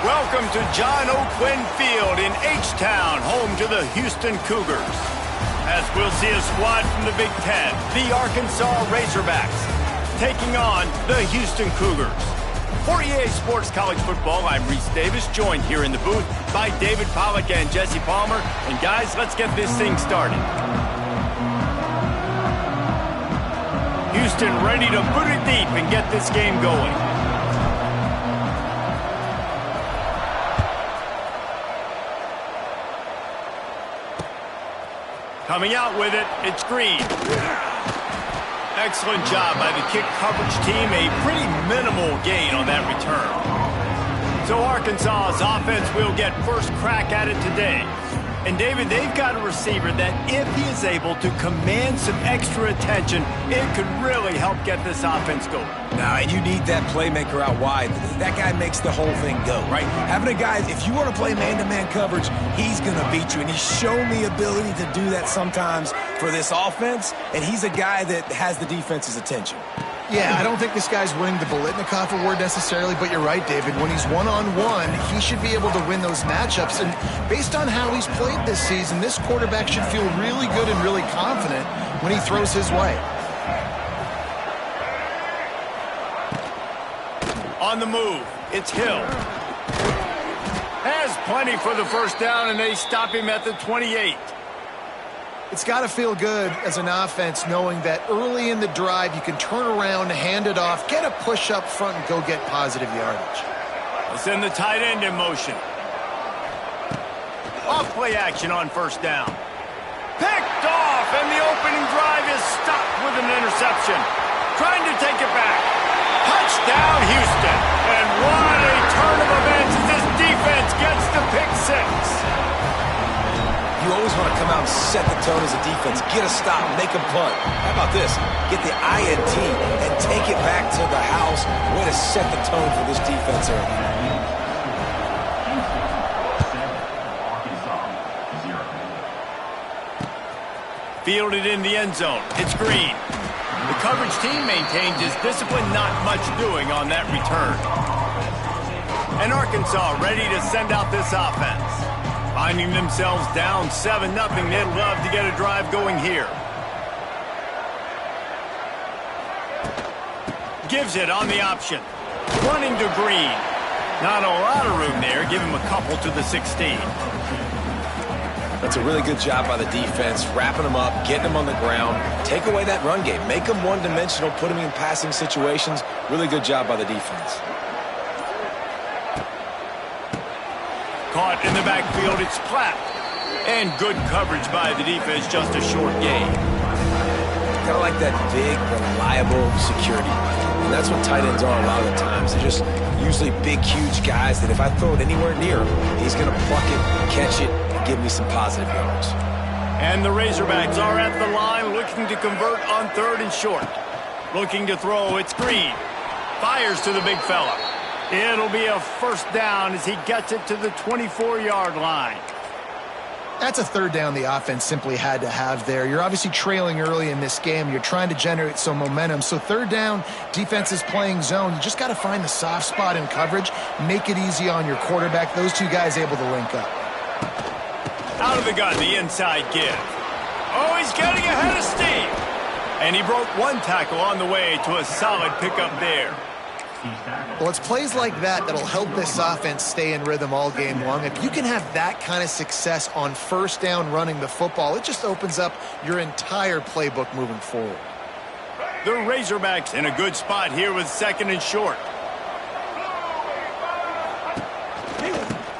Welcome to John O'Quinn Field in H-Town, home to the Houston Cougars. As we'll see a squad from the Big Ten, the Arkansas Razorbacks, taking on the Houston Cougars. For EA Sports College Football, I'm Reese Davis, joined here in the booth by David Pollack and Jesse Palmer. And guys, let's get this thing started. Houston ready to put it deep and get this game going. Coming out with it, it's Green. Excellent job by the kick coverage team. A pretty minimal gain on that return. So Arkansas's offense will get first crack at it today. And David, they've got a receiver that if he is able to command some extra attention, it could really help get this offense going. Now, and you need that playmaker out wide. That guy makes the whole thing go, right? Having a guy, if you want to play man-to-man coverage, he's going to beat you. And he's shown the ability to do that sometimes for this offense. And he's a guy that has the defense's attention. Yeah, I don't think this guy's winning the Biletnikoff award necessarily, but you're right, David. When he's one-on-one, he should be able to win those matchups. And based on how he's played this season, this quarterback should feel really good and really confident when he throws his way. On the move, it's Hill. Has plenty for the first down, and they stop him at the 28. It's got to feel good as an offense knowing that early in the drive you can turn around, hand it off, get a push up front, and go get positive yardage. Let's send the tight end in motion. Off play action on first down. Picked off, and the opening drive is stopped with an interception. Trying to take it back. Touchdown, Houston. And what a turn of events as this defense gets the pick six. You always want to come out and set the tone as a defense. Get a stop, make a punt. How about this? Get the INT and take it back to the house. Way to set the tone for this defense early. Fielded in the end zone. It's Green. The coverage team maintains his discipline, not much doing on that return. And Arkansas ready to send out this offense. Finding themselves down 7-0, they'd love to get a drive going here. Gives it on the option. Running to Green. Not a lot of room there. Give him a couple to the 16. That's a really good job by the defense, wrapping them up, getting them on the ground. Take away that run game. Make them one-dimensional, put them in passing situations. Really good job by the defense. Caught in the backfield, it's Platt. And good coverage by the defense, just a short gain. Kind of like that big, reliable security. And that's what tight ends are a lot of the times. They're just usually big, huge guys that if I throw it anywhere near him, he's going to pluck it, catch it, and give me some positive yards. And the Razorbacks are at the line looking to convert on 3rd and short. Looking to throw, it's Green. Fires to the big fella. It'll be a first down as he gets it to the 24-yard line. That's a third down the offense simply had to have there. You're obviously trailing early in this game. You're trying to generate some momentum. So third down, defense is playing zone. You just got to find the soft spot in coverage, make it easy on your quarterback. Those two guys able to link up. Out of the gun, the inside give. Oh, he's getting ahead of steam. And he broke one tackle on the way to a solid pickup there. Well, it's plays like that that'll help this offense stay in rhythm all game long. If you can have that kind of success on first down running the football, it just opens up your entire playbook moving forward. The Razorbacks in a good spot here with 2nd and short.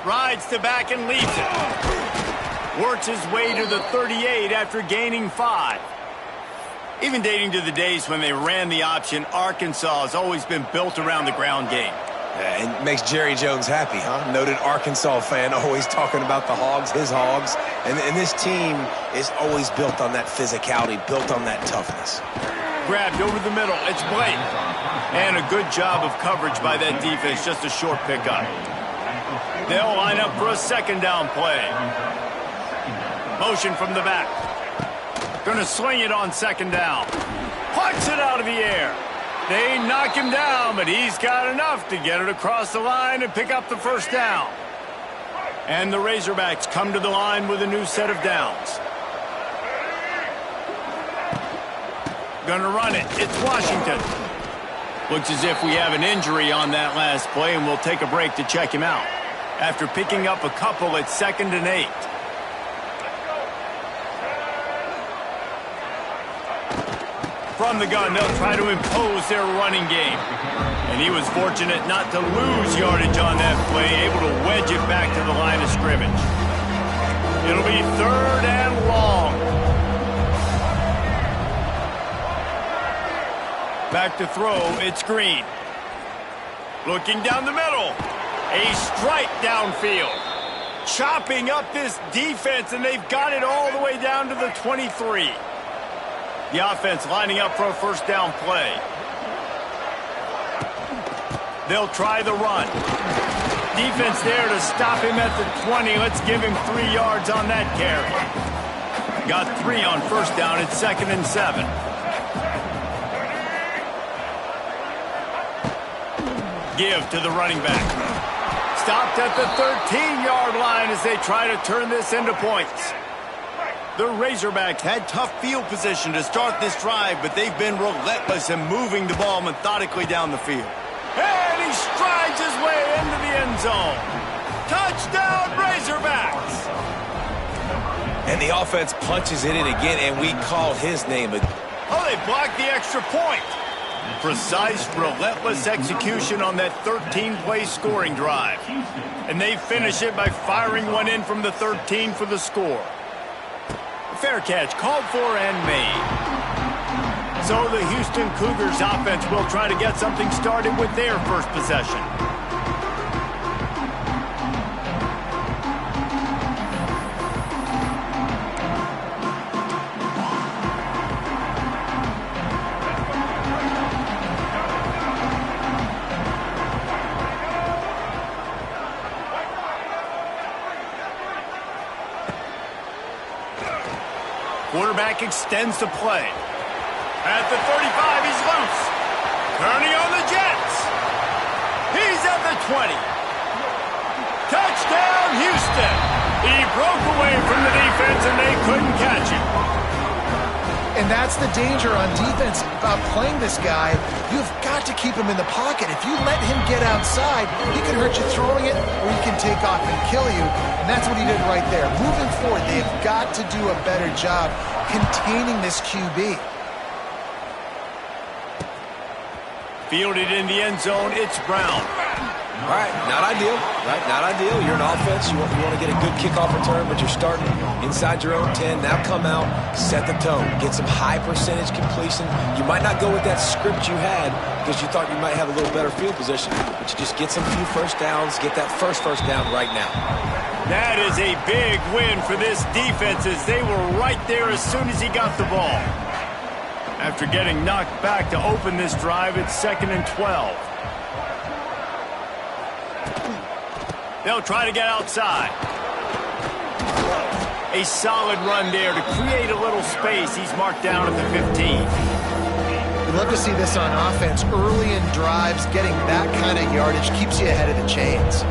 Rides to back and leaves it. Works his way to the 38 after gaining 5. Even dating to the days when they ran the option, Arkansas has always been built around the ground game. Yeah, it makes Jerry Jones happy, huh? Noted Arkansas fan, always talking about the Hogs, his Hogs. And this team is always built on that physicality, built on that toughness. Grabbed over the middle, it's Blake. And a good job of coverage by that defense, just a short pickup. They'll line up for a 2nd down play. Motion from the back. Going to sling it on 2nd down. Punts it out of the air. They knock him down, but he's got enough to get it across the line and pick up the first down. And the Razorbacks come to the line with a new set of downs. Gonna run it. It's Washington. Looks as if we have an injury on that last play, and we'll take a break to check him out. After picking up a couple, it's 2nd and 8. From the gun, they'll try to impose their running game. And he was fortunate not to lose yardage on that play, able to wedge it back to the line of scrimmage. It'll be 3rd and long. Back to throw, it's Green. Looking down the middle. A strike downfield. Chopping up this defense, and they've got it all the way down to the 23. The offense lining up for a first down play. They'll try the run. Defense there to stop him at the 20. Let's give him 3 yards on that carry. Got 3 on first down. It's 2nd and 7. Give to the running back. Stopped at the 13-yard line as they try to turn this into points. The Razorbacks had tough field position to start this drive, but they've been relentless in moving the ball methodically down the field. And he strides his way into the end zone. Touchdown, Razorbacks! And the offense punches it in again, and we call his name again. Oh, they blocked the extra point. Precise, relentless execution on that 13-play scoring drive. And they finish it by firing one in from the 13 for the score. Fair catch called for and made. So the Houston Cougars offense will try to get something started with their first possession. Quarterback extends the play. At the 35, he's loose. Turning on the Jets. He's at the 20. Touchdown, Houston. He broke away from the defense, and they couldn't catch him. And that's the danger on defense about playing this guy. You've got to keep him in the pocket. If you let him get outside, he can hurt you throwing it, or he can take off and kill you. And that's what he did right there. Moving forward, they've got to do a better job containing this QB. Fielded in the end zone, it's Brown. All right, not ideal, right? Not ideal. You're an offense. You want to get a good kickoff return, but you're starting inside your own 10. Now come out, set the tone, get some high percentage completion. You might not go with that script you had because you thought you might have a little better field position, but you just get some few first downs, get that first down right now. That is a big win for this defense as they were right there as soon as he got the ball. After getting knocked back to open this drive, it's 2nd and 12. They'll try to get outside. A solid run there to create a little space. He's marked down at the 15. We'd love to see this on offense. Early in drives, getting that kind of yardage keeps you ahead of the chains.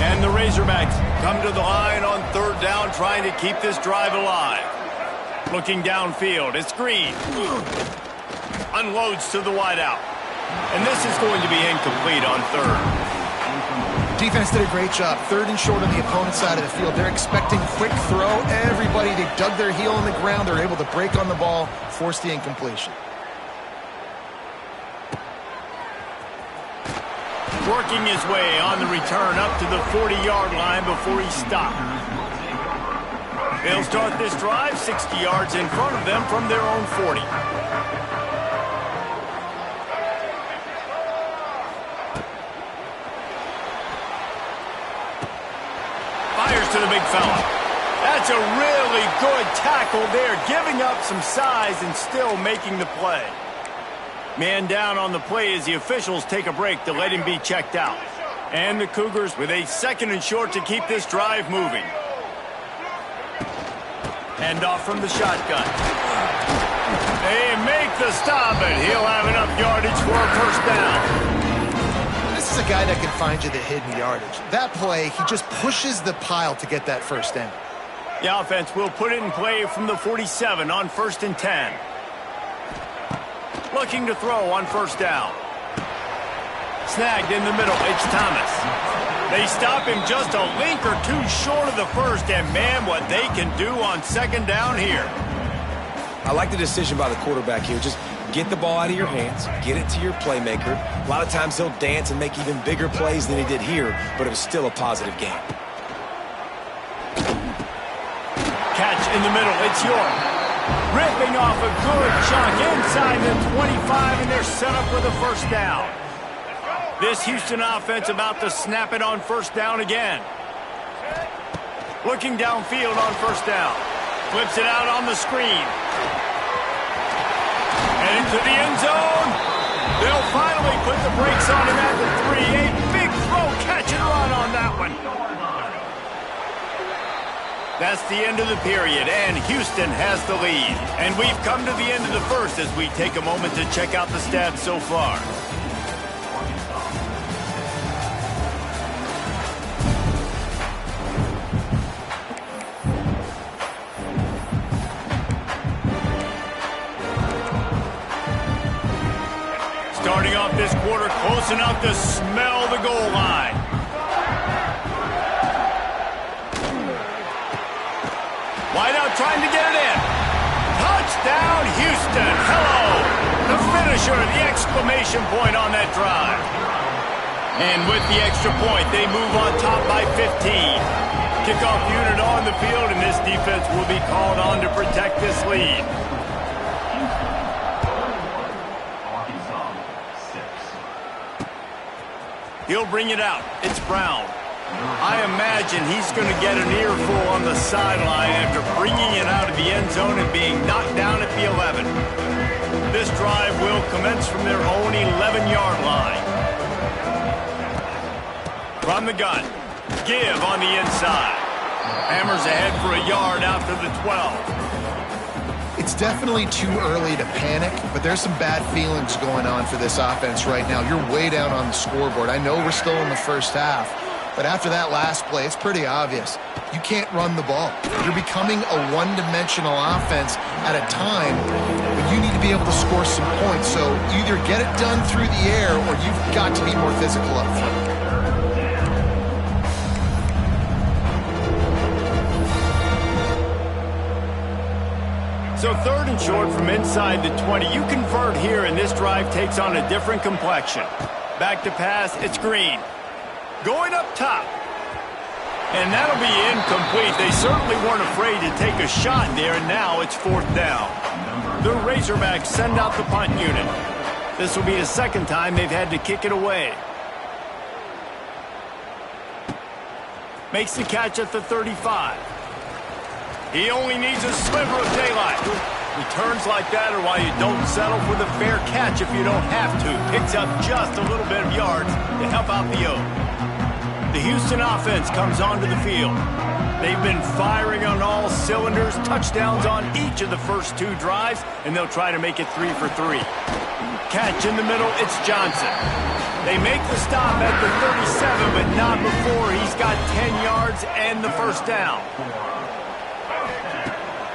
And the Razorbacks come to the line on 3rd down, trying to keep this drive alive. Looking downfield, it's Green. Unloads to the wideout. And this is going to be incomplete on 3rd. Defense did a great job. 3rd and short on the opponent's side of the field. They're expecting quick throw. Everybody, they dug their heel in the ground. They're able to break on the ball, force the incompletion. Working his way on the return up to the 40-yard line before he stopped. They'll start this drive 60 yards in front of them from their own 40. Fires to the big fella. That's a really good tackle there, giving up some size and still making the play. Man down on the play as the officials take a break to let him be checked out. And the Cougars with a 2nd and short to keep this drive moving. Hand off from the shotgun. They make the stop, and he'll have enough yardage for a first down. This is a guy that can find you the hidden yardage. That play, he just pushes the pile to get that first down. The offense will put it in play from the 47 on 1st and 10. Looking to throw on first down. Snagged in the middle, it's Thomas. They stop him just a link or two short of the first, and man, what they can do on second down here. I like the decision by the quarterback here. Just get the ball out of your hands, get it to your playmaker. A lot of times he'll dance and make even bigger plays than he did here, but it was still a positive game. Catch in the middle, it's York. Ripping off a good chunk inside the 25, and they're set up with a first down. This Houston offense about to snap it on first down again. Looking downfield on first down. Flips it out on the screen. And into the end zone. They'll finally put the brakes on him at the 3. A big throw, catch and run on that one. That's the end of the period, and Houston has the lead. And we've come to the end of the first as we take a moment to check out the stats so far. Starting off this quarter close enough to smell the goal line. Wide out trying to get it in. Touchdown, Houston. Hello. The finisher, the exclamation point on that drive. And with the extra point, they move on top by 15. Kickoff unit on the field, and this defense will be called on to protect this lead. He'll bring it out. It's Brown. I imagine he's going to get an earful on the sideline after bringing it out of the end zone and being knocked down at the 11. This drive will commence from their own 11-yard line. From the gun. Give on the inside. Hammers ahead for a yard after the 12. It's definitely too early to panic, but there's some bad feelings going on for this offense right now. You're way down on the scoreboard. I know we're still in the first half, but after that last play, it's pretty obvious. You can't run the ball. You're becoming a one-dimensional offense at a time when you need to be able to score some points. So either get it done through the air or you've got to be more physical up front. So 3rd and short from inside the 20. You convert here, and this drive takes on a different complexion. Back to pass, it's Green. Going up top. And that'll be incomplete. They certainly weren't afraid to take a shot there, and now it's 4th down. The Razorbacks send out the punt unit. This will be the second time they've had to kick it away. Makes the catch at the 35. He only needs a sliver of daylight. Returns like that are why you don't settle for the fair catch if you don't have to. Picks up just a little bit of yards to help out the Oak. The Houston offense comes onto the field. They've been firing on all cylinders, touchdowns on each of the first 2 drives, and they'll try to make it 3 for 3. Catch in the middle, it's Johnson. They make the stop at the 37, but not before he's got 10 yards and the first down.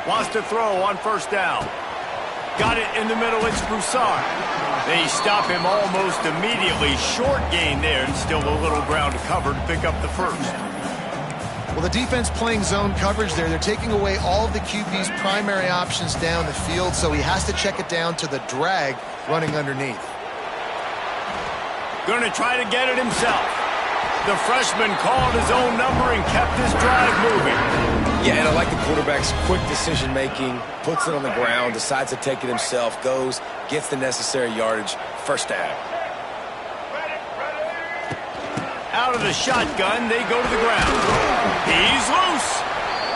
Wants to throw on first down. Got it in the middle, it's Broussard. They stop him almost immediately. Short gain there, and still a little ground to cover to pick up the first. Well, the defense playing zone coverage there. They're taking away all of the QB's primary options down the field, so he has to check it down to the drag running underneath. Going to try to get it himself. The freshman called his own number and kept his drive moving. Yeah, and I like the quarterback's quick decision-making, puts it on the ground, decides to take it himself, goes, gets the necessary yardage, first down. Out of the shotgun, they go to the ground. He's loose.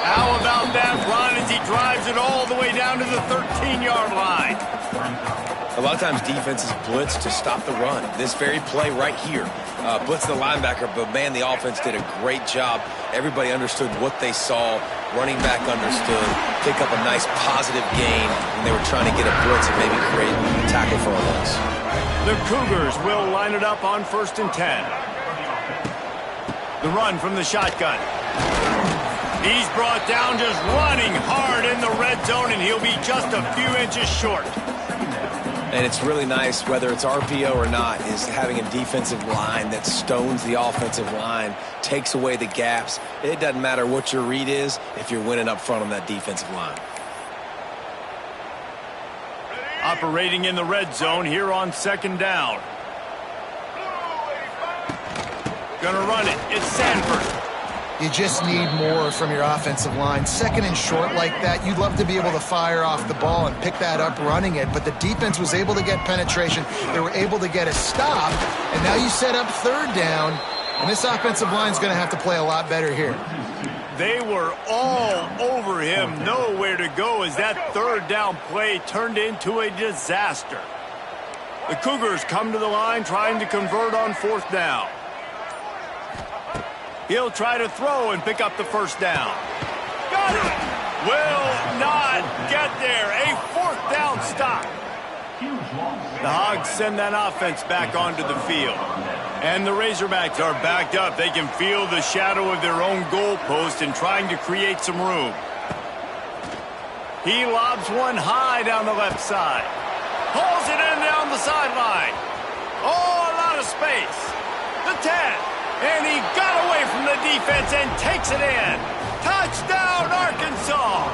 How about that run as he drives it all the way down to the 13-yard line? A lot of times defenses blitz to stop the run. This very play right here, blitz the linebacker, but man, the offense did a great job. Everybody understood what they saw. Running back understood. Pick up a nice positive gain when they were trying to get a blitz and maybe create a tackle for a loss. The Cougars will line it up on 1st and 10. The run from the shotgun. He's brought down just running hard in the red zone, and he'll be just a few inches short. And it's really nice, whether it's RPO or not, is having a defensive line that stones the offensive line, takes away the gaps. It doesn't matter what your read is if you're winning up front on that defensive line. Operating in the red zone here on 2nd down. Gonna run it. It's Sanford. You just need more from your offensive line. 2nd and short like that, you'd love to be able to fire off the ball and pick that up running it, but the defense was able to get penetration. They were able to get a stop, and now you set up 3rd down, and this offensive line is going to have to play a lot better here. They were all over him, nowhere to go as that 3rd down play turned into a disaster. The Cougars come to the line trying to convert on 4th down. He'll try to throw and pick up the 1st down. Got it! Will not get there. A 4th down stop. The Hogs send that offense back onto the field. And the Razorbacks are backed up. They can feel the shadow of their own goalpost and trying to create some room. He lobs one high down the left side. Pulls it in down the sideline. Oh, a lot of space. The 10. And he got away from the defense and takes it in. Touchdown, Arkansas!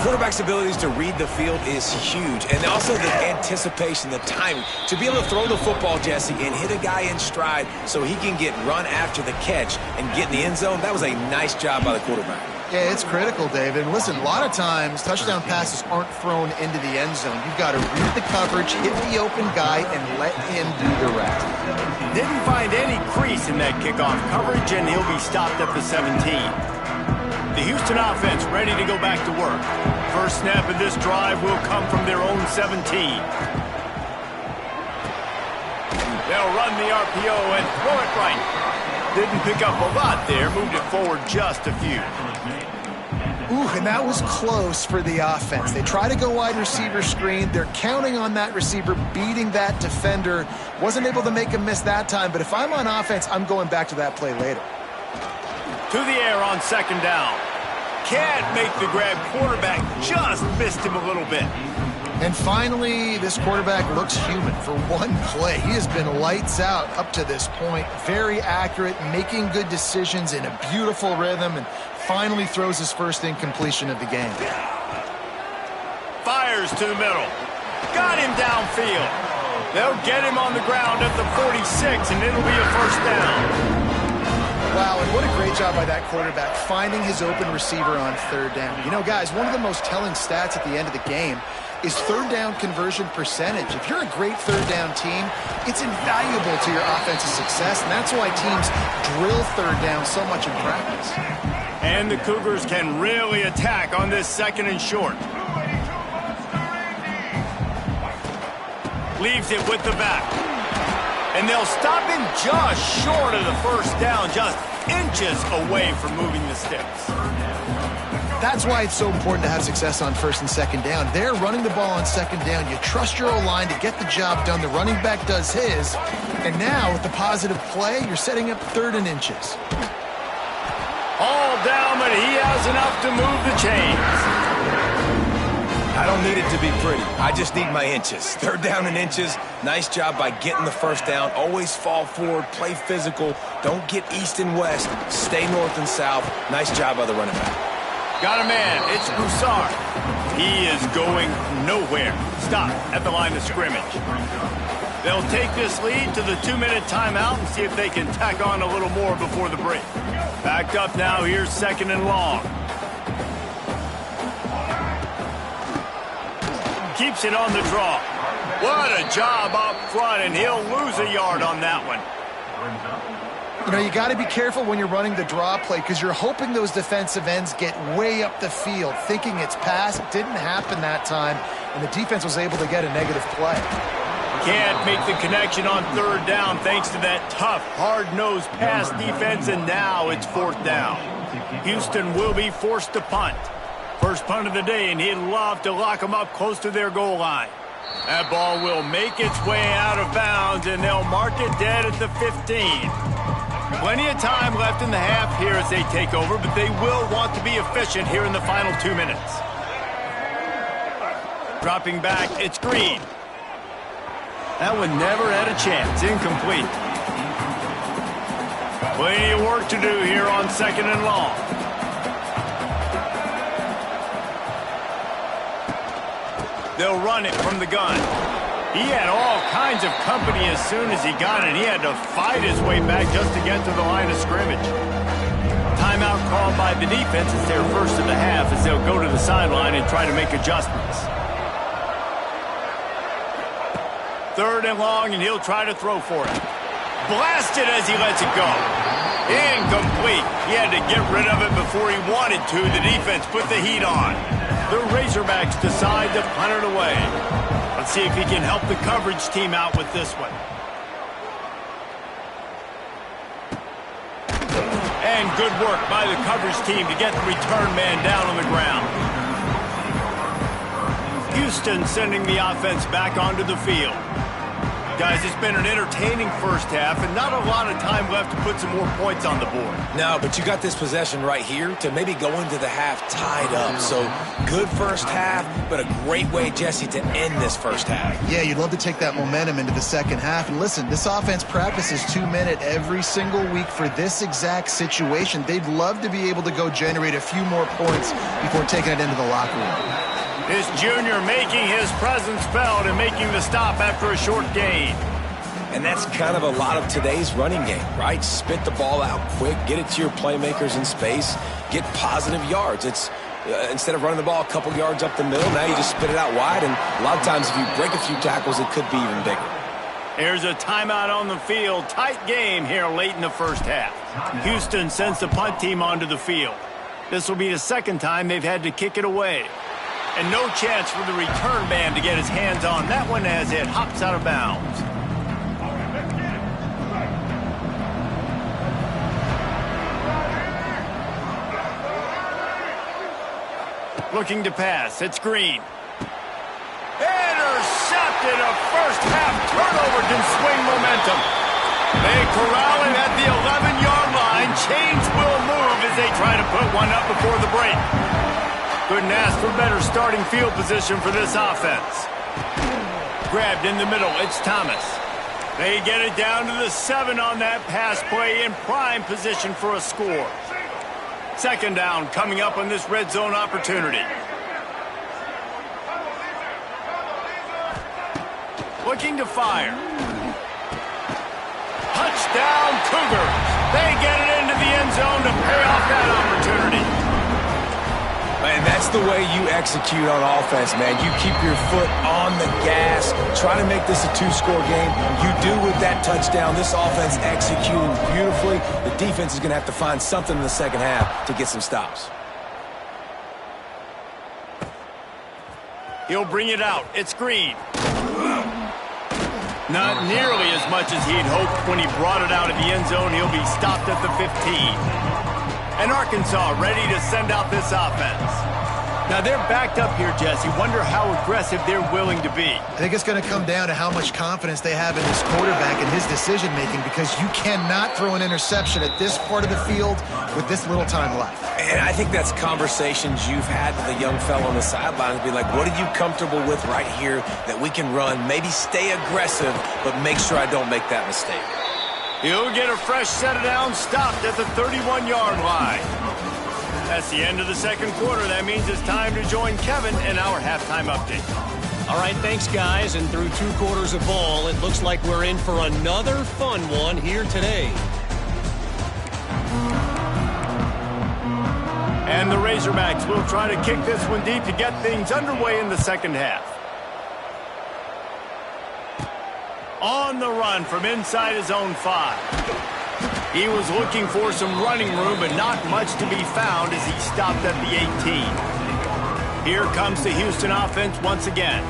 Quarterback's abilities to read the field is huge, and also the anticipation, the timing. To be able to throw the football, Jesse, and hit a guy in stride so he can get run after the catch and get in the end zone, that was a nice job by the quarterback. Yeah, it's critical, David. And listen, a lot of times touchdown passes aren't thrown into the end zone. You've got to read the coverage, hit the open guy, and let him do the rest. Didn't find any crease in that kickoff coverage, and he'll be stopped at the 17. The Houston offense ready to go back to work. First snap of this drive will come from their own 17. They'll run the RPO and throw it right. Didn't pick up a lot there, moved it forward just a few. Ooh, and that was close for the offense. They try to go wide receiver screen. They're counting on that receiver beating that defender. Wasn't able to make him miss that time, but if I'm on offense, I'm going back to that play later. To the air on 2nd down. Can't make the grab. Quarterback just missed him a little bit. And finally, this quarterback looks human for one play. He has been lights out up to this point. Very accurate, making good decisions in a beautiful rhythm, and finally throws his first incompletion of the game. Fires to the middle. Got him downfield. They'll get him on the ground at the 46, and it'll be a 1st down. Wow, and what a great job by that quarterback, finding his open receiver on 3rd down. You know, guys, one of the most telling stats at the end of the game is 3rd down conversion percentage. If you're a great 3rd down team, it's invaluable to your offensive success, and that's why teams drill 3rd down so much in practice. And the Cougars can really attack on this 2nd and short. Leaves it with the back. And they'll stop him just short of the 1st down, just inches away from moving the sticks. That's why it's so important to have success on 1st and 2nd down. They're running the ball on 2nd down. You trust your O-line to get the job done. The running back does his. And now, with the positive play, you're setting up 3rd and inches. All down, but he has enough to move the chains. I don't need it to be pretty. I just need my inches. 3rd down and inches. Nice job by getting the 1st down. Always fall forward, play physical. Don't get east and west. Stay north and south. Nice job by the running back. Got a man. It's Broussard. He is going nowhere. Stop at the line of scrimmage. They'll take this lead to the 2-minute timeout and see if they can tack on a little more before the break. Backed up now. Here's 2nd and long. Keeps it on the draw. What a job up front, and he'll lose a yard on that one. You know, you got to be careful when you're running the draw play because you're hoping those defensive ends get way up the field, thinking it's pass. It didn't happen that time, and the defense was able to get a negative play. Can't make the connection on third down thanks to that tough, hard-nosed pass defense, and now it's fourth down. Houston will be forced to punt. First punt of the day, and he'd love to lock them up close to their goal line. That ball will make its way out of bounds, and they'll mark it dead at the 15. Plenty of time left in the half here as they take over, but they will want to be efficient here in the final 2 minutes. Dropping back, it's Green. That one never had a chance. Incomplete. Plenty of work to do here on second and long. They'll run it from the gun. He had all kinds of company as soon as he got it. He had to fight his way back just to get to the line of scrimmage. Timeout called by the defense. It's their first of the half as they'll go to the sideline and try to make adjustments. Third and long, and he'll try to throw for it. Blasted as he lets it go. Incomplete. He had to get rid of it before he wanted to. The defense put the heat on. The Razorbacks decide to punt it away. Let's see if he can help the coverage team out with this one. And good work by the coverage team to get the return man down on the ground. Houston sending the offense back onto the field. Guys, it's been an entertaining first half and not a lot of time left to put some more points on the board. No, but you got this possession right here to maybe go into the half tied up. So good first half, but a great way, Jesse, to end this first half. Yeah, you'd love to take that momentum into the second half. And listen, this offense practices 2 minute every single week for this exact situation. They'd love to be able to go generate a few more points before taking it into the locker room. This junior making his presence felt and making the stop after a short gain. And that's kind of a lot of today's running game, right? Spit the ball out quick, get it to your playmakers in space, get positive yards. It's instead of running the ball a couple yards up the middle, now you just spit it out wide, and a lot of times if you break a few tackles, it could be even bigger. Here's a timeout on the field. Tight game here late in the first half. Houston sends the punt team onto the field. This will be the second time they've had to kick it away. And no chance for the return man to get his hands on that one as it hops out of bounds. Looking to pass, it's Green. Intercepted. A first half turnover can swing momentum. They corral him at the 11-yard line. Chains will move as they try to put one up before the break. Couldn't ask for better starting field position for this offense. Grabbed in the middle, it's Thomas. They get it down to the 7 on that pass play in prime position for a score. Second down coming up on this red zone opportunity. Looking to fire. Touchdown Cougars. They get it into the end zone to pay off that opportunity. Man, that's the way you execute on offense, man. You keep your foot on the gas, try to make this a 2-score game. You do with that touchdown. This offense executing beautifully. The defense is going to have to find something in the second half to get some stops. He'll bring it out. It's Green. Not nearly as much as he'd hoped when he brought it out of the end zone. He'll be stopped at the 15. And Arkansas ready to send out this offense. Now they're backed up here, Jesse. Wonder how aggressive they're willing to be. I think it's going to come down to how much confidence they have in this quarterback and his decision-making, because you cannot throw an interception at this part of the field with this little time left. And I think that's conversations you've had with a young fellow on the sidelines. Be like, what are you comfortable with right here that we can run? Maybe stay aggressive, but make sure I don't make that mistake. He'll get a fresh set of downs stopped at the 31-yard line. That's the end of the second quarter. That means it's time to join Kevin in our halftime update. All right, thanks, guys. And through 2 quarters of ball, it looks like we're in for another fun one here today. And the Razorbacks will try to kick this one deep to get things underway in the second half. On the run from inside his own 5. He was looking for some running room, but not much to be found as he stopped at the 18. Here comes the Houston offense once again.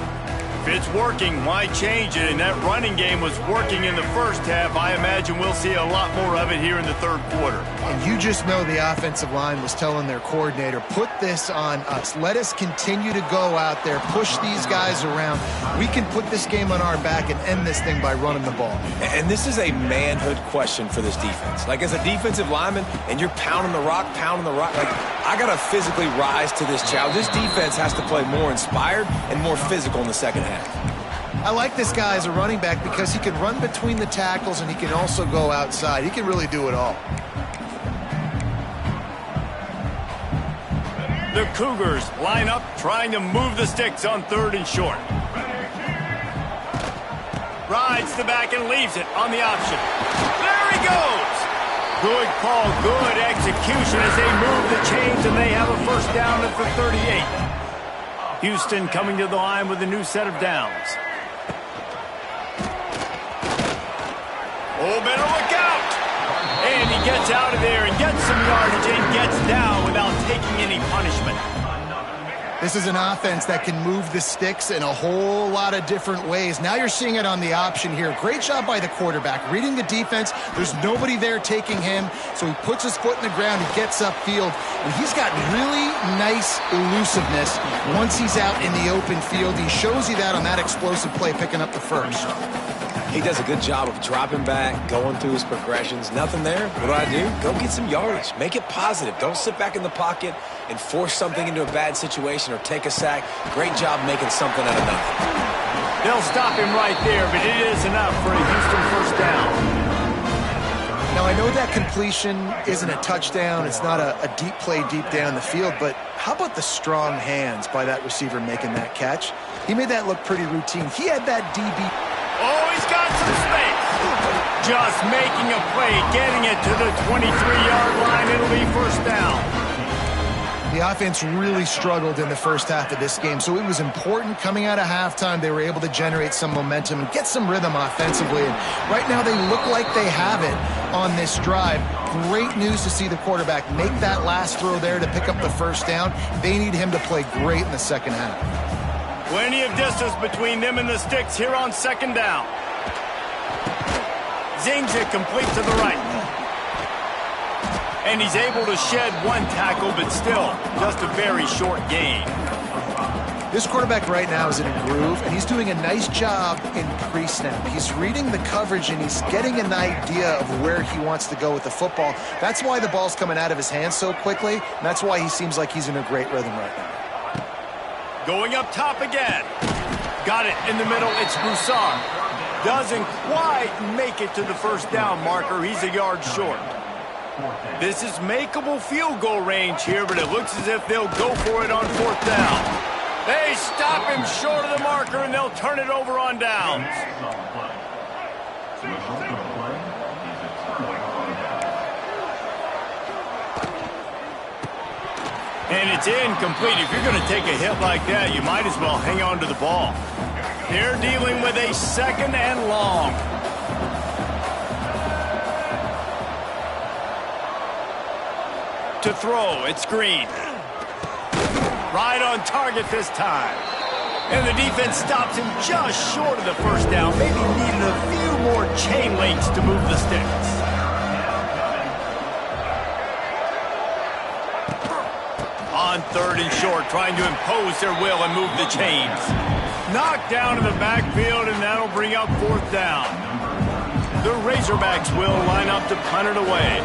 If it's working, why change it? And that running game was working in the first half. I imagine we'll see a lot more of it here in the third quarter. And you just know the offensive line was telling their coordinator, put this on us. Let us continue to go out there, push these guys around. We can put this game on our back and end this thing by running the ball. And this is a manhood question for this defense. Like, as a defensive lineman, and you're pounding the rock, like, I got to physically rise to this challenge. This defense has to play more inspired and more physical in the second half. I like this guy as a running back because he can run between the tackles and he can also go outside. He can really do it all. The Cougars line up trying to move the sticks on 3rd and short. Rides the back and leaves it on the option. There he goes! Good call, good execution as they move the chains and they have a first down at the 38. Houston coming to the line with a new set of downs. Oh, better look out! And he gets out of there and gets some yardage and gets down without taking any punishment. This is an offense that can move the sticks in a whole lot of different ways. Now you're seeing it on the option here. Great job by the quarterback. Reading the defense, there's nobody there taking him, so he puts his foot in the ground, he gets upfield, and he's got really nice elusiveness once he's out in the open field. He shows you that on that explosive play, picking up the first. He does a good job of dropping back, going through his progressions. Nothing there. What do? Go get some yardage. Make it positive. Don't sit back in the pocket and force something into a bad situation or take a sack. Great job making something out of nothing. They'll stop him right there, but it is enough for a Houston first down. Now, I know that completion isn't a touchdown. It's not a deep play deep down the field, but how about the strong hands by that receiver making that catch? He made that look pretty routine. He had that DB. Oh, he's got some space. Just making a play, getting it to the 23-yard line. It'll be first down. The offense really struggled in the first half of this game, so it was important coming out of halftime. They were able to generate some momentum and get some rhythm offensively. And right now they look like they have it on this drive. Great news to see the quarterback make that last throw there to pick up the first down. They need him to play great in the second half. Plenty of distance between them and the sticks here on second down. Zings it complete to the right. And he's able to shed one tackle, but still just a very short gain. This quarterback right now is in a groove, and he's doing a nice job in pre-snap. He's reading the coverage, and he's getting an idea of where he wants to go with the football. That's why the ball's coming out of his hands so quickly, and that's why he seems like he's in a great rhythm right now. Going up top again. Got it in the middle. It's Broussard. Doesn't quite make it to the first down marker. He's a yard short. This is makeable field goal range here, but it looks as if they'll go for it on 4th down. They stop him short of the marker, and they'll turn it over on downs. And it's incomplete. If you're going to take a hit like that, you might as well hang on to the ball. They're dealing with a 2nd and long. To throw, it's Green. Right on target this time. And the defense stops him just short of the first down. Maybe needed a few more chain links to move the sticks. On 3rd and short, trying to impose their will and move the chains. Knocked down in the backfield, and that'll bring up 4th down. The Razorbacks will line up to punt it away.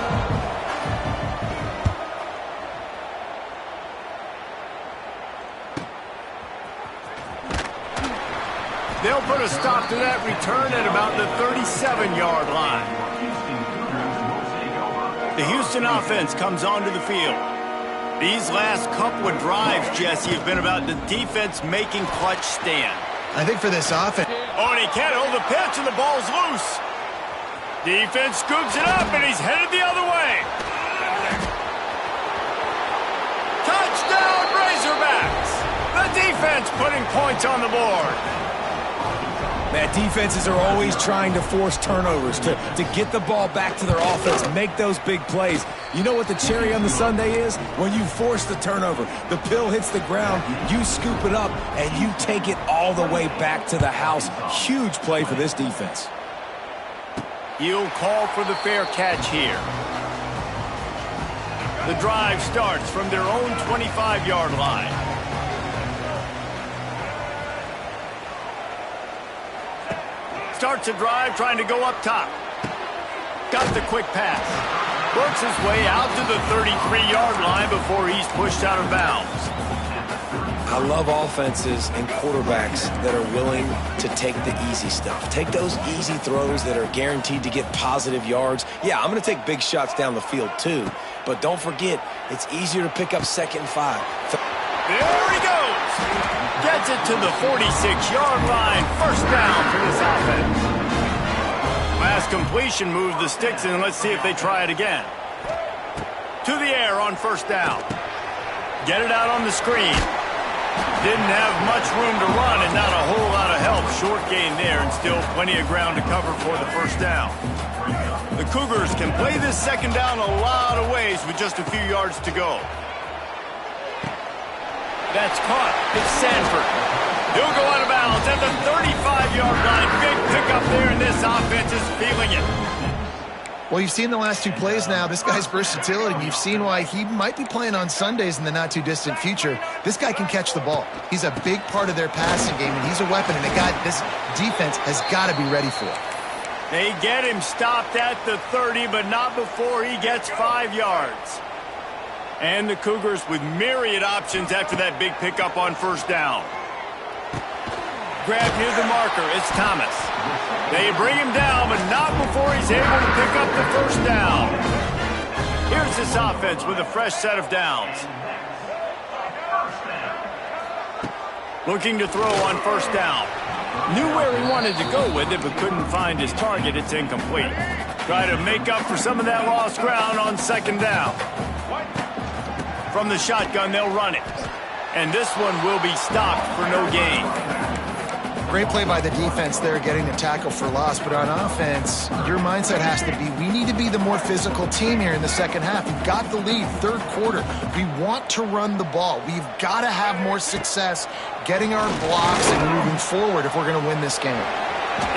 They'll put a stop to that return at about the 37-yard line. The Houston offense comes onto the field. These last couple of drives, Jesse, have been about the defense making clutch stand. I think for this offense... Oh, and he can't hold the pitch, and the ball's loose. Defense scoops it up, and he's headed the other way. Touchdown, Razorbacks! The defense putting points on the board. Man, defenses are always trying to force turnovers, to get the ball back to their offense, make those big plays. You know what the cherry on the sundae is? When you force the turnover, the pill hits the ground, you scoop it up, and you take it all the way back to the house. Huge play for this defense. He'll call for the fair catch here. The drive starts from their own 25-yard line. Starts a drive trying to go up top. Got the quick pass. Works his way out to the 33-yard line before he's pushed out of bounds. I love offenses and quarterbacks that are willing to take the easy stuff. Take those easy throws that are guaranteed to get positive yards. Yeah, I'm going to take big shots down the field too, but don't forget, it's easier to pick up 2nd and 5. There he goes. Gets it to the 46-yard line. First down for this offense. Last completion moved the sticks in. Let's see if they try it again. To the air on first down. Get it out on the screen. Didn't have much room to run and not a whole lot of help. Short gain there and still plenty of ground to cover for the first down. The Cougars can play this second down a lot of ways with just a few yards to go. That's caught. It's Sanford. He'll go out of bounds at the 35-yard line. Big pickup there, and this offense is feeling it. Well, you've seen the last 2 plays now. This guy's versatility, and you've seen why he might be playing on Sundays in the not-too-distant future. This guy can catch the ball. He's a big part of their passing game, and he's a weapon, and a guy this defense has got to be ready for. They get him stopped at the 30, but not before he gets 5 yards. And the Cougars with myriad options after that big pickup on first down. Grab near the marker. It's Thomas. They bring him down, but not before he's able to pick up the first down. Here's this offense with a fresh set of downs. Looking to throw on first down. Knew where he wanted to go with it, but couldn't find his target. It's incomplete. Try to make up for some of that lost ground on second down. From the shotgun, they'll run it. And this one will be stopped for no gain. Great play by the defense there, getting the tackle for loss. But on offense, your mindset has to be, we need to be the more physical team here in the second half. We've got the lead, third quarter. We want to run the ball. We've got to have more success getting our blocks and moving forward if we're going to win this game.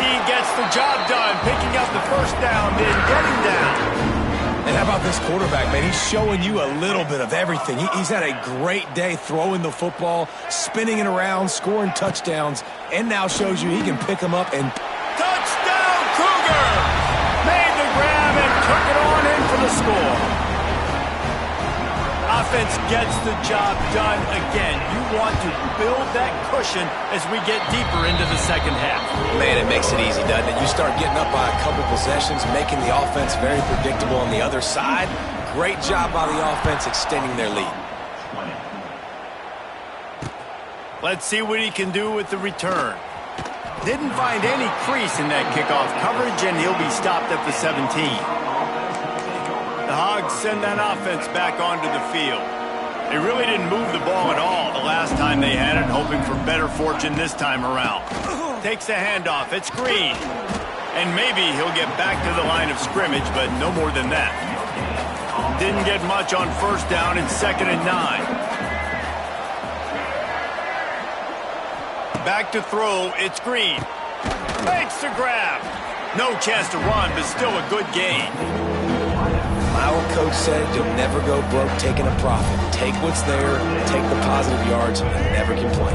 He gets the job done, picking up the first down, then getting down. And how about this quarterback, man? He's showing you a little bit of everything. He's had a great day throwing the football, spinning it around, scoring touchdowns, and now shows you he can pick them up and... Touchdown, Cougar! Made the grab and took it on in for the score. Offense gets the job done again. You want to build that cushion as we get deeper into the second half. Man, it makes it easy, doesn't it? You start getting up by a couple possessions, making the offense very predictable on the other side. Great job by the offense extending their lead. Let's see what he can do with the return. Didn't find any crease in that kickoff coverage, and he'll be stopped at the 17. The Hogs send that offense back onto the field. They really didn't move the ball at all the last time they had it, hoping for better fortune this time around. Takes the handoff. It's Green. And maybe he'll get back to the line of scrimmage, but no more than that. Didn't get much on first down in 2nd and 9. Back to throw. It's Green. Makes the grab. No chance to run, but still a good gain. My old coach said you'll never go broke taking a profit. Take what's there, take the positive yards, and never complain.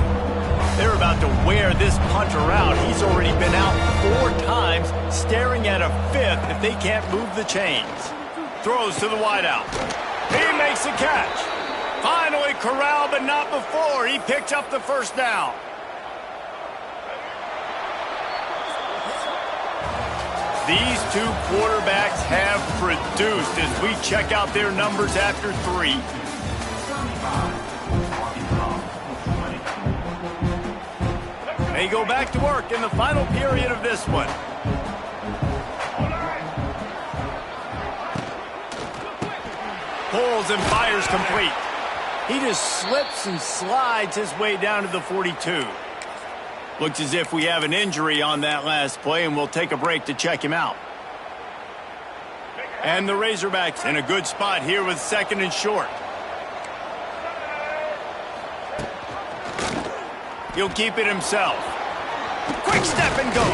They're about to wear this punter out. He's already been out 4 times, staring at a 5th if they can't move the chains. Throws to the wideout. He makes the catch. Finally corralled, but not before. He picked up the first down. These 2 quarterbacks have produced as we check out their numbers after 3. They go back to work in the final period of this one. Pulls and fires complete. He just slips and slides his way down to the 42. Looks as if we have an injury on that last play, and we'll take a break to check him out. And the Razorbacks in a good spot here with 2nd and short. He'll keep it himself. Quick step and go.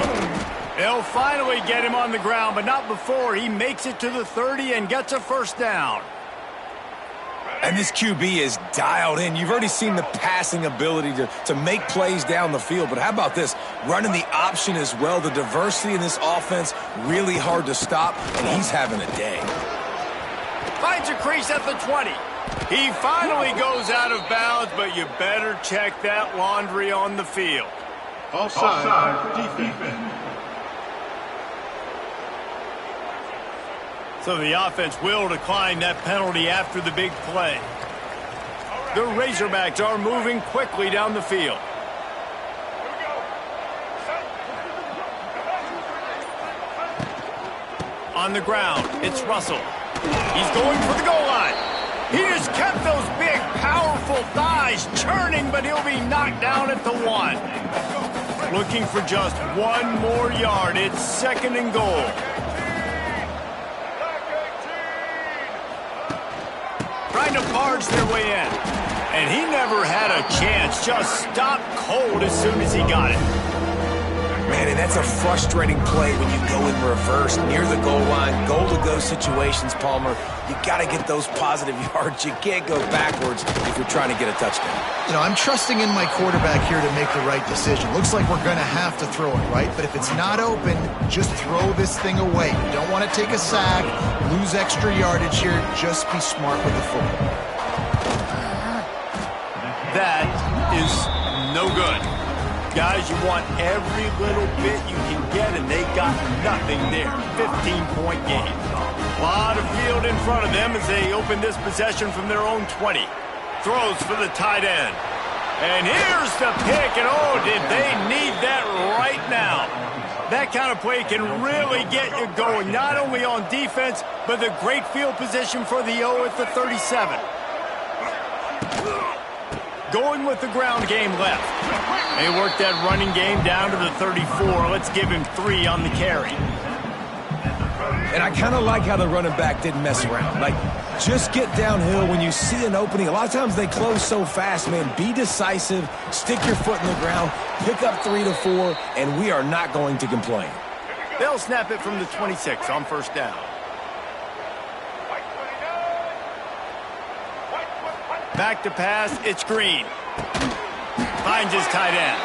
They'll finally get him on the ground, but not before he makes it to the 30 and gets a first down. And this QB is dialed in. You've already seen the passing ability to make plays down the field. But how about this? Running the option as well. The diversity in this offense, really hard to stop, and he's having a day. Finds a crease at the 20. He finally goes out of bounds, but you better check that laundry on the field. Offside, defense. So the offense will decline that penalty after the big play. The Razorbacks are moving quickly down the field. On the ground, it's Russell. He's going for the goal line. He just kept those big, powerful thighs churning, but he'll be knocked down at the 1. Looking for just 1 more yard. It's 2nd and goal. Trying to barge their way in. And he never had a chance. Just stopped cold as soon as he got it. Man, and that's a frustrating play when you go in reverse near the goal line. Goal-to-go situations, Palmer. You got to get those positive yards. You can't go backwards if you're trying to get a touchdown. You know, I'm trusting in my quarterback here to make the right decision. Looks like we're going to have to throw it, right? But if it's not open, just throw this thing away. You don't want to take a sack, lose extra yardage here. Just be smart with the football. That is no good. Guys, you want every little bit you can get, and they got nothing there. 15-point game. A lot of field in front of them as they open this possession from their own 20. Throws for the tight end. And here's the pick, and oh, did they need that right now. That kind of play can really get you going, not only on defense, but the great field position for the O at the 37. Going with the ground game left. They work that running game down to the 34. Let's give him 3 on the carry. And I kind of like how the running back didn't mess around. Like, just get downhill when you see an opening. A lot of times they close so fast, man. Be decisive, stick your foot in the ground, pick up 3 to 4, and we are not going to complain. They'll snap it from the 26 on first down. Back to pass, it's Green. Finds his tight end.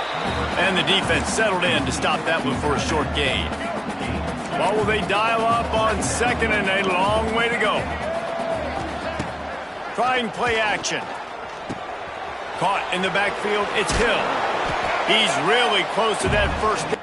And the defense settled in to stop that one for a short gain. What will they dial up on 2nd and a long way to go? Trying play action. Caught in the backfield, it's Hill. He's really close to that first down.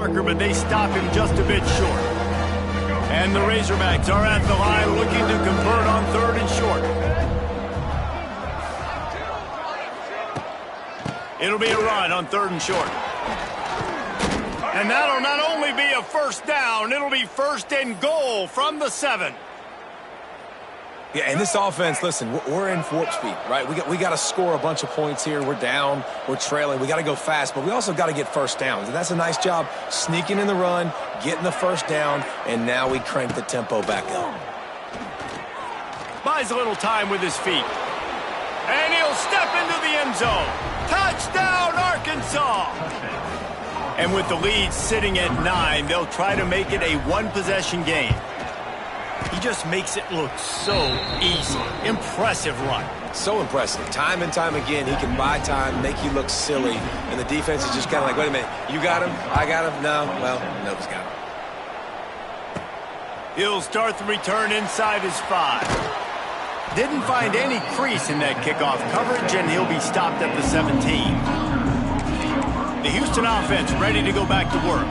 marker, but they stop him just a bit short. And the Razorbacks are at the line looking to convert on 3rd and short. It'll be a run on 3rd and short. And that'll not only be a first down, it'll be 1st and goal from the 7. Yeah, and this offense, listen, we're in warp speed, right? We got to score a bunch of points here. We're down, we're trailing. We got to go fast, but we also got to get first downs. And that's a nice job sneaking in the run, getting the first down, and now we crank the tempo back up. Buys a little time with his feet. And he'll step into the end zone. Touchdown, Arkansas! And with the lead sitting at 9, they'll try to make it a one-possession game. He just makes it look so easy. Impressive run. So impressive. Time and time again, he can buy time, make you look silly, and the defense is just kind of like, wait a minute, you got him? I got him? No? Well, nobody's got him. He'll start the return inside his 5. Didn't find any crease in that kickoff coverage, and he'll be stopped at the 17. The Houston offense ready to go back to work.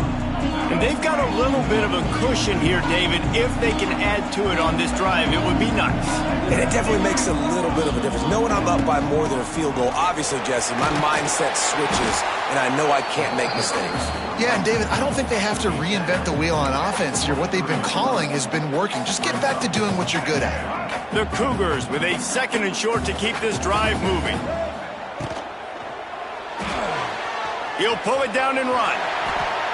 And they've got a little bit of a cushion here, David. If they can add to it on this drive, it would be nice. And it definitely makes a little bit of a difference. Knowing I'm up by more than a field goal, obviously, Jesse, my mindset switches, and I know I can't make mistakes. Yeah, and David, I don't think they have to reinvent the wheel on offense here. What they've been calling has been working. Just get back to doing what you're good at. The Cougars with a 2nd and short to keep this drive moving. He'll pull it down and run.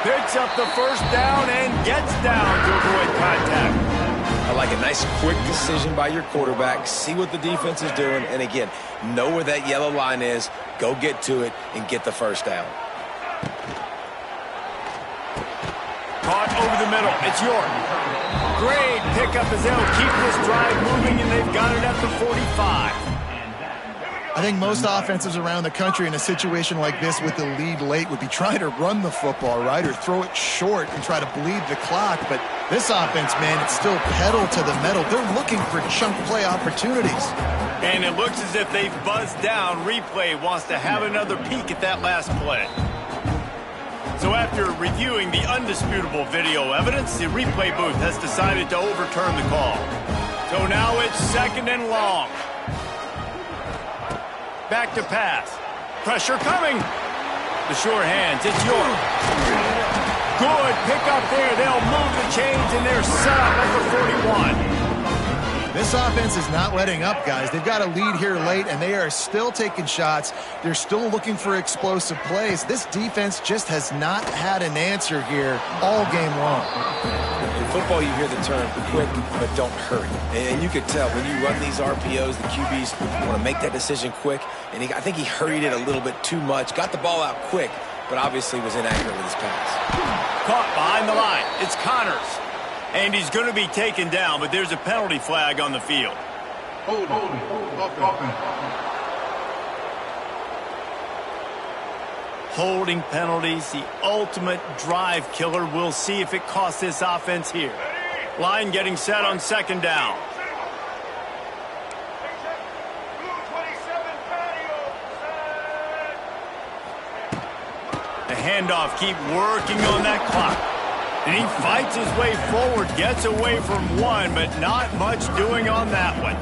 Picks up the first down and gets down to avoid contact. I like a nice quick decision by your quarterback. See what the defense is doing. And again, know where that yellow line is. Go get to it and get the first down. Caught over the middle. It's York. Great pickup as they'll keep this drive moving, and they've got it at the 45. I think most offenses around the country in a situation like this with the lead late would be trying to run the football, right, or throw it short and try to bleed the clock. But this offense, man, it's still pedal to the metal. They're looking for chunk play opportunities. And it looks as if they've buzzed down. Replay wants to have another peek at that last play. So after reviewing the undisputable video evidence, the replay booth has decided to overturn the call. So now it's 2nd and long. Back to pass. Pressure coming. The sure hands. It's York. Good pick up there. They'll move the chains, and they're set up at the 41. This offense is not letting up, guys. They've got a lead here late, and they are still taking shots. They're still looking for explosive plays. This defense just has not had an answer here all game long. In football, you hear the term quick, but don't hurry. And you could tell when you run these RPOs, the QBs want to make that decision quick. And I think he hurried it a little bit too much. Got the ball out quick, but obviously was inaccurate with his pass. Caught behind the line. It's Connors. And he's going to be taken down, but there's a penalty flag on the field. Hold on. Holding penalties, the ultimate drive killer. We'll see if it costs this offense here. Line getting set on 2nd down. The handoff, keep working on that clock. And he fights his way forward, gets away from one, but not much doing on that one.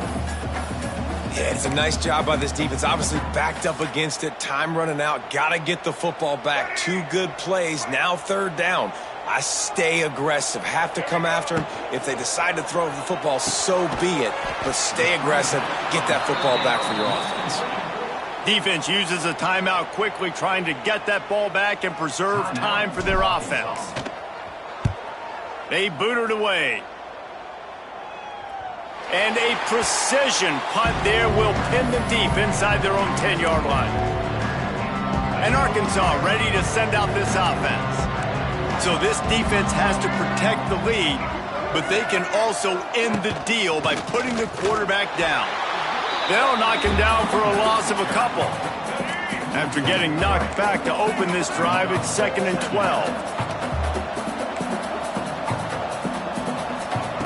Yeah, it's a nice job by this defense. Obviously backed up against it. Time running out. Got to get the football back. 2 good plays. Now 3rd down. I stay aggressive. Have to come after him. If they decide to throw the football, so be it. But stay aggressive. Get that football back for your offense. Defense uses a timeout quickly, trying to get that ball back and preserve time for their offense. They boot it away. And a precision punt there will pin them deep inside their own 10-yard line. And Arkansas ready to send out this offense. So this defense has to protect the lead, but they can also end the deal by putting the quarterback down. They'll knock him down for a loss of a couple. After getting knocked back to open this drive, it's 2nd and 12.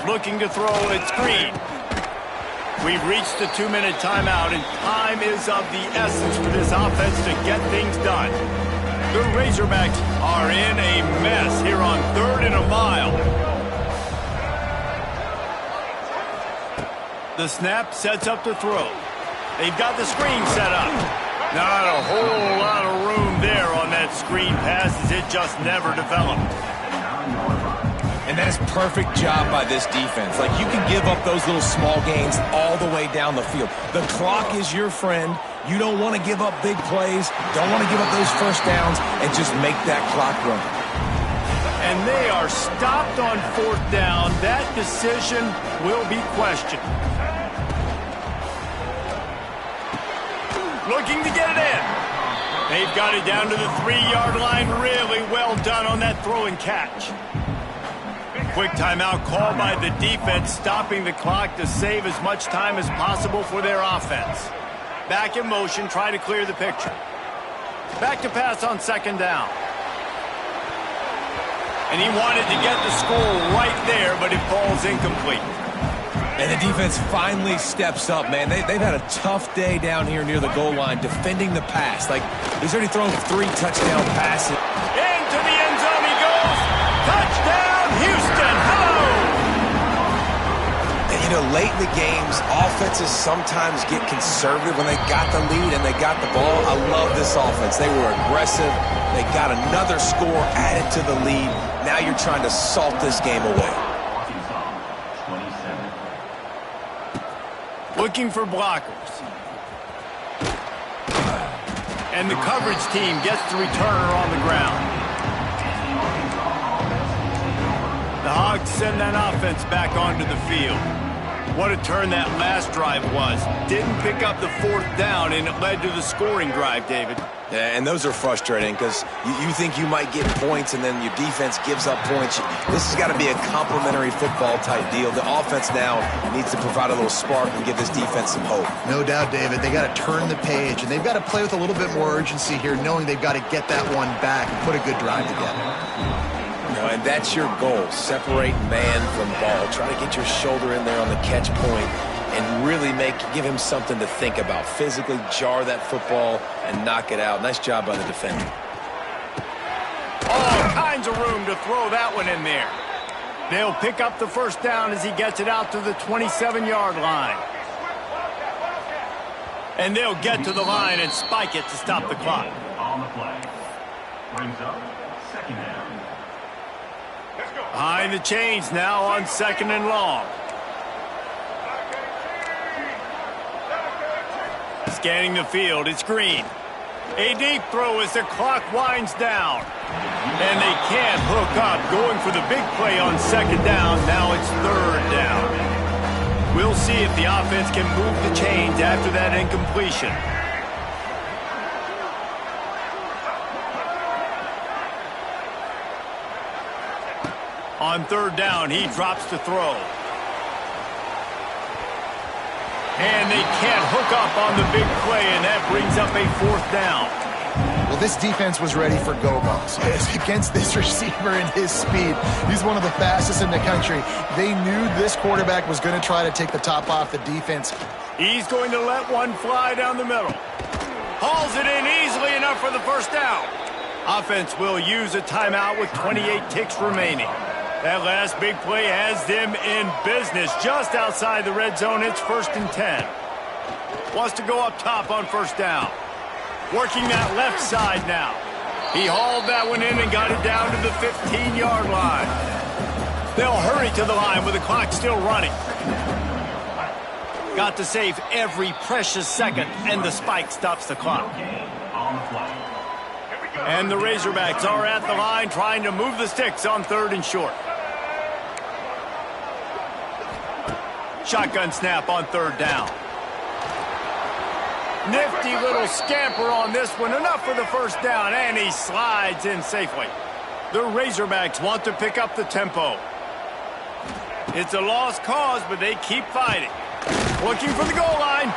Looking to throw, it's Green. We've reached the 2-minute timeout, and time is of the essence for this offense to get things done. The Razorbacks are in a mess here on 3rd and a mile. The snap sets up the throw. They've got the screen set up. Not a whole lot of room there on that screen pass as it just never developed. And that is perfect job by this defense. Like, you can give up those little small gains all the way down the field. The clock is your friend. You don't want to give up big plays, don't want to give up those first downs, and just make that clock run. And they are stopped on 4th down. That decision will be questioned. Looking to get it in. They've got it down to the 3-yard line. Really well done on that throw and catch. Quick timeout called by the defense, stopping the clock to save as much time as possible for their offense. Back in motion, try to clear the picture. Back to pass on 2nd down. And he wanted to get the score right there, but it falls incomplete. And the defense finally steps up, man. They've had a tough day down here near the goal line defending the pass. Like, he's already thrown 3 touchdown passes. Into the end zone he goes. Touchdown, Houston. Hello! And, you know, late in the games, offenses sometimes get conservative when they got the lead and they got the ball. I love this offense. They were aggressive. They got another score added to the lead. Now you're trying to salt this game away. Looking for blockers. And the coverage team gets the returner on the ground. The Hogs send that offense back onto the field. What a turn that last drive was. Didn't pick up the 4th down, and it led to the scoring drive, David. Yeah, and those are frustrating because you think you might get points and then your defense gives up points. This has got to be a complementary football type deal. The offense now needs to provide a little spark and give this defense some hope. No doubt, David. They got to turn the page, and they've got to play with a little bit more urgency here, knowing they've got to get that one back and put a good drive together. And that's your goal. Separate man from ball. Try to get your shoulder in there on the catch point and really give him something to think about. Physically jar that football and knock it out. Nice job by the defender. All kinds of room to throw that one in there. They'll pick up the 1st down as he gets it out to the 27-yard line. And they'll get to the line and spike it to stop the clock. On the play. Brings up 2nd down. Behind the chains now on 2nd and long. Scanning the field, it's Green. A deep throw as the clock winds down. And they can't hook up, going for the big play on 2nd down. Now it's 3rd down. We'll see if the offense can move the chains after that incompletion. On 3rd down, he drops to throw. And they can't hook up on the big play, and that brings up a 4th down. Well, this defense was ready for go-balls. Against this receiver and his speed, he's one of the fastest in the country. They knew this quarterback was going to try to take the top off the defense. He's going to let one fly down the middle. Hauls it in easily enough for the 1st down. Offense will use a timeout with 28 ticks remaining. That last big play has them in business just outside the red zone. It's 1st and 10. Wants to go up top on 1st down. Working that left side now. He hauled that one in and got it down to the 15-yard line. They'll hurry to the line with the clock still running. Got to save every precious second, and the spike stops the clock. And the Razorbacks are at the line trying to move the sticks on 3rd and short. Shotgun snap on 3rd down. Nifty little scamper on this one. Enough for the 1st down, and he slides in safely. The Razorbacks want to pick up the tempo. It's a lost cause, but they keep fighting. Looking for the goal line.